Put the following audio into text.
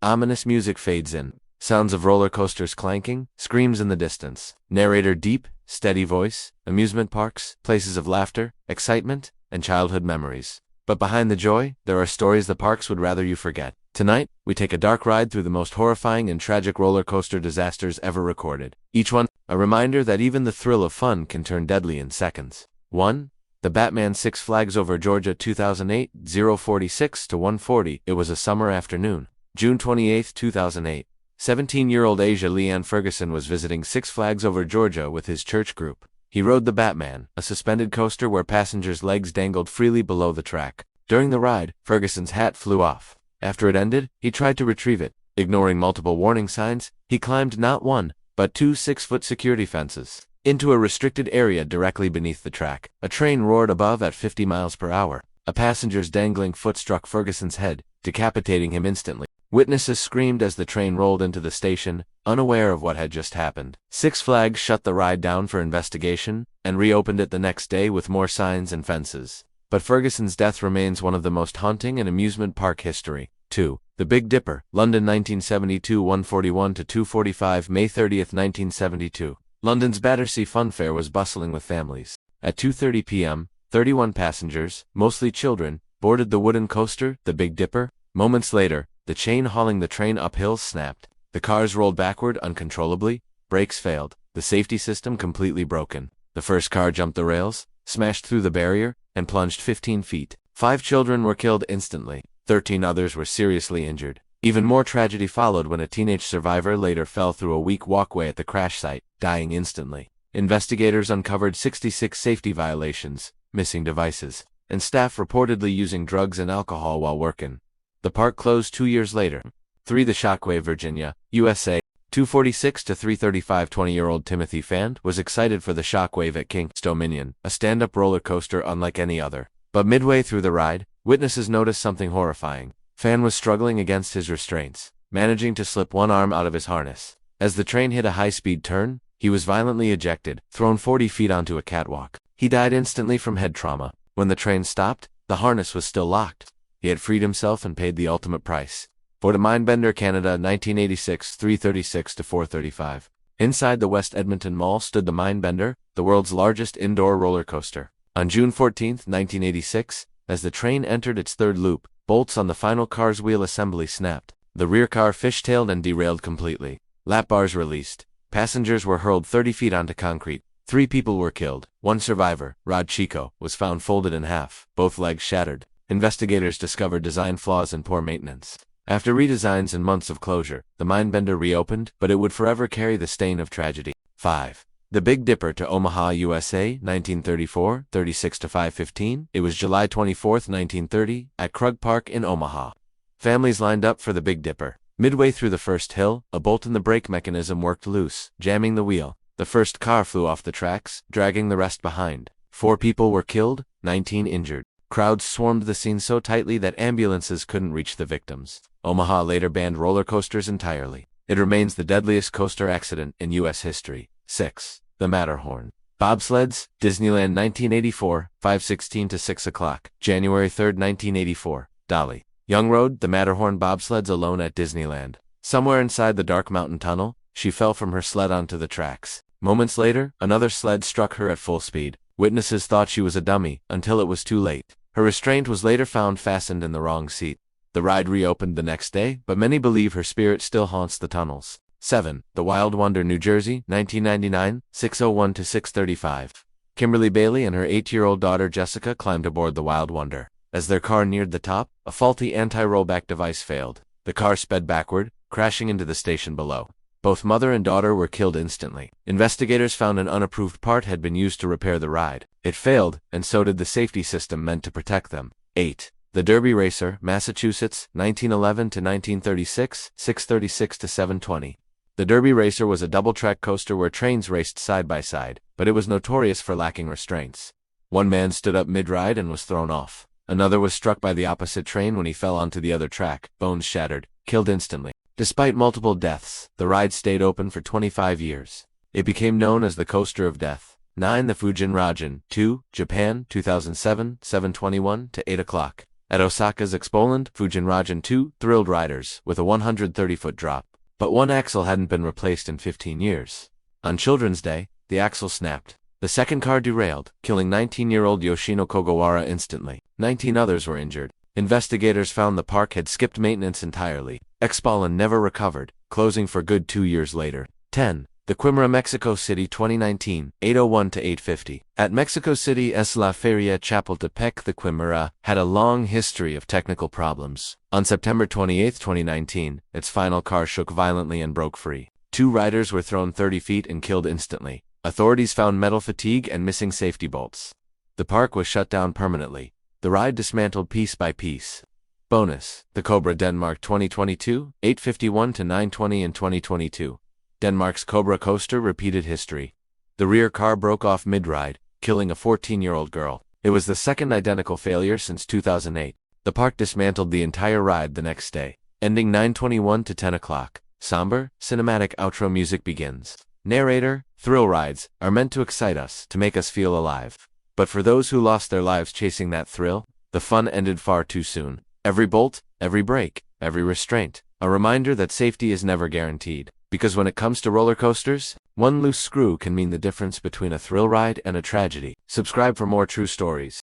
Ominous music fades in. Sounds of roller coasters clanking, screams in the distance. Narrator deep, steady voice, amusement parks, places of laughter, excitement, and childhood memories. But behind the joy, there are stories the parks would rather you forget. Tonight, we take a dark ride through the most horrifying and tragic roller coaster disasters ever recorded. Each one, a reminder that even the thrill of fun can turn deadly in seconds. 1. The Batman Six Flags Over Georgia 2008, 046 to 140. It was a summer afternoon. June 28, 2008. 17-year-old Asia Leanne Ferguson was visiting Six Flags Over Georgia with his church group. He rode the Batman, a suspended coaster where passengers' legs dangled freely below the track. During the ride, Ferguson's hat flew off. After it ended, he tried to retrieve it. Ignoring multiple warning signs, he climbed not one, but two 6-foot security fences into a restricted area directly beneath the track. A train roared above at 50 miles per hour. A passenger's dangling foot struck Ferguson's head, decapitating him instantly. Witnesses screamed as the train rolled into the station, unaware of what had just happened. Six Flags shut the ride down for investigation and reopened it the next day with more signs and fences. But Ferguson's death remains one of the most haunting in amusement park history. 2. The Big Dipper, London 1972 141 to 245 May 30, 1972. London's Battersea Funfair was bustling with families. At 2:30 p.m., 31 passengers, mostly children, boarded the wooden coaster, the Big Dipper. Moments later, the chain hauling the train uphill snapped. The cars rolled backward uncontrollably, brakes failed, the safety system completely broken. The first car jumped the rails, smashed through the barrier, and plunged 15 feet. 5 children were killed instantly. 13 others were seriously injured. Even more tragedy followed when a teenage survivor later fell through a weak walkway at the crash site, dying instantly. Investigators uncovered 66 safety violations, missing devices, and staff reportedly using drugs and alcohol while working. The park closed 2 years later. 3. The Shockwave, Virginia, USA. 246 to 335 20-year-old Timothy Fand was excited for the Shockwave at King's Dominion, a stand-up roller coaster unlike any other. But midway through the ride, witnesses noticed something horrifying. Fand was struggling against his restraints, managing to slip one arm out of his harness. As the train hit a high-speed turn, he was violently ejected, thrown 40 feet onto a catwalk. He died instantly from head trauma. When the train stopped, the harness was still locked. He had freed himself and paid the ultimate price. For the Mindbender, Canada, 1986 336 to 435. Inside the West Edmonton Mall stood the Mindbender, the world's largest indoor roller coaster. On June 14, 1986, as the train entered its third loop, bolts on the final car's wheel assembly snapped. The rear car fishtailed and derailed completely. Lap bars released. Passengers were hurled 30 feet onto concrete. 3 people were killed. 1 survivor, Rod Chico, was found folded in half, both legs shattered. Investigators discovered design flaws and poor maintenance. After redesigns and months of closure, the Mindbender reopened, but it would forever carry the stain of tragedy. 5. The Big Dipper to Omaha, USA, 1934, 36 to 515. It was July 24, 1930, at Krug Park in Omaha. Families lined up for the Big Dipper. Midway through the first hill, a bolt in the brake mechanism worked loose, jamming the wheel. The first car flew off the tracks, dragging the rest behind. 4 people were killed, 19 injured. Crowds swarmed the scene so tightly that ambulances couldn't reach the victims. Omaha later banned roller coasters entirely. It remains the deadliest coaster accident in U.S. history. 6. The Matterhorn. Bobsleds, Disneyland 1984, 5:16 to 6 o'clock. January 3, 1984. Dolly Young rode the Matterhorn bobsleds alone at Disneyland. Somewhere inside the dark mountain tunnel, she fell from her sled onto the tracks. Moments later, another sled struck her at full speed. Witnesses thought she was a dummy, until it was too late. Her restraint was later found fastened in the wrong seat. The ride reopened the next day, but many believe her spirit still haunts the tunnels. 7. The Wild Wonder, New Jersey, 1999, 6:01 to 6:35. Kimberly Bailey and her 8-year-old daughter Jessica climbed aboard the Wild Wonder. As their car neared the top, a faulty anti-rollback device failed. The car sped backward, crashing into the station below. Both mother and daughter were killed instantly. Investigators found an unapproved part had been used to repair the ride. It failed, and so did the safety system meant to protect them. 8. The Derby Racer, Massachusetts, 1911 to 1936, 6:36 to 7:20. The Derby Racer was a double-track coaster where trains raced side by side, but it was notorious for lacking restraints. One man stood up mid-ride and was thrown off. Another was struck by the opposite train when he fell onto the other track, bones shattered, killed instantly. Despite multiple deaths, the ride stayed open for 25 years. It became known as the Coaster of Death. 9. The Fujin Rajan, 2, Japan, 2007, 7:21 to 8 o'clock. At Osaka's Expoland, Fujinrajan 2 thrilled riders with a 130-foot drop. But one axle hadn't been replaced in 15 years. On Children's Day, the axle snapped. The second car derailed, killing 19-year-old Yoshino Kogawara instantly. 19 others were injured. Investigators found the park had skipped maintenance entirely. Expoland never recovered, closing for good 2 years later. 10. The Quimera, Mexico City, 2019, 8:01 to 8:50. At Mexico City, es la Feria Chapultepec, the Quimera had a long history of technical problems. On September 28, 2019, its final car shook violently and broke free. 2 riders were thrown 30 feet and killed instantly. Authorities found metal fatigue and missing safety bolts. The park was shut down permanently. The ride dismantled piece by piece. Bonus: the Cobra, Denmark, 2022, 8:51 to 9:20 in 2022. Denmark's Cobra coaster repeated history. The rear car broke off mid-ride, killing a 14-year-old girl. It was the second identical failure since 2008. The park dismantled the entire ride the next day. Ending 9:21 to 10 o'clock. Somber, cinematic outro music begins. Narrator: thrill rides are meant to excite us, to make us feel alive. But for those who lost their lives chasing that thrill, the fun ended far too soon. Every bolt, every brake, every restraint, a reminder that safety is never guaranteed. Because when it comes to roller coasters, one loose screw can mean the difference between a thrill ride and a tragedy. Subscribe for more true stories.